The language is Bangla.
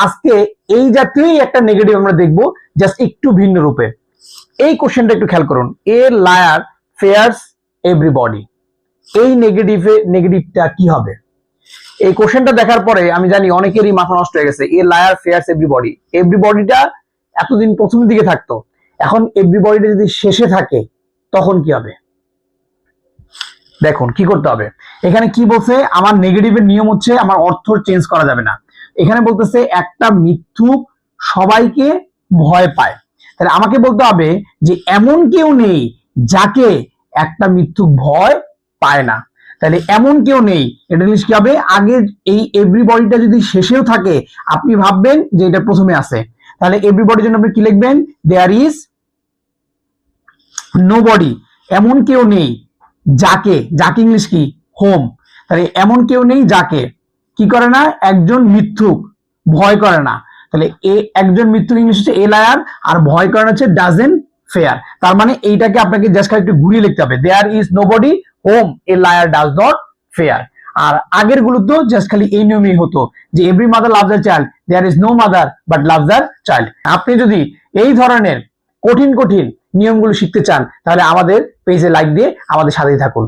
আজকে এই জাতীয় একটা নেগেটিভ আমরা দেখবো, জাস্ট একটু ভিন্ন রূপে। এই কোশ্চেনটা একটু খেয়াল করুন, এ লায়ার ফেয়ার্স এভরিবডি, এই নেগেটিভটা কি হবে? এই কোশ্চেনটা দেখার পরে আমি জানি অনেকেরই মাথা নষ্ট হয়ে গেছে। এ লায়ার ফেয়ার্স এভরিবডি, এভরিবডিটা এতদিন প্রথমের দিকে থাকতো, এখন এভরিবডিটা যদি শেষে থাকে তখন কি হবে? দেখুন কি করতে হবে। এখানে কি বলছে, আমার নেগেটিভের নিয়ম হচ্ছে আমার অর্থ চেঞ্জ করা যাবে না। এখানে বলতেছে একটা মিথ্যুক সবাইকে ভয় পায়, তাহলে আমাকে বলতে হবে যে এমন কেউ নেই যাকে একটা মিথ্যুক ভয় পায় না। তাহলে এমন কেউ নেই, এটা জিনিস কি হবে, আগে এই এভরিবডিটা যদি শেষেও থাকে আপনি ভাববেন যে এটা প্রথমে আছে, তাহলে এভরিবডির জন্য আপনি কি লিখবেন, দেয়ার ইজ নোবডি, এমন কেউ নেই যাকে, যাকে ইংলিশ কি, হোম। তাহলে এমন কেউ নেই যাকে কি করে না, একজন মিথ্যুক ভয় করে না। তাহলে একজন মিথ্যুক ইংলিশ হচ্ছে এ লায়ার, আর ভয় করে না হচ্ছে ডাজেন্ট ফেয়ার। তার মানে এইটাকে আপনাকে জাস্ট একটু ঘুরিয়ে লিখতে হবে, there is nobody whom a liar does not fear. আর আগের গুলো তো জাস্ট খালি এই নিয়মই হতো যে every mother loves a child, there is no mother but loves a child. আপনি যদি এই ধরনের কঠিন কঠিন নিয়মগুলো শিখতে চান তাহলে আমাদের পেজে লাইক দিয়ে আমাদের সাথেই থাকুন।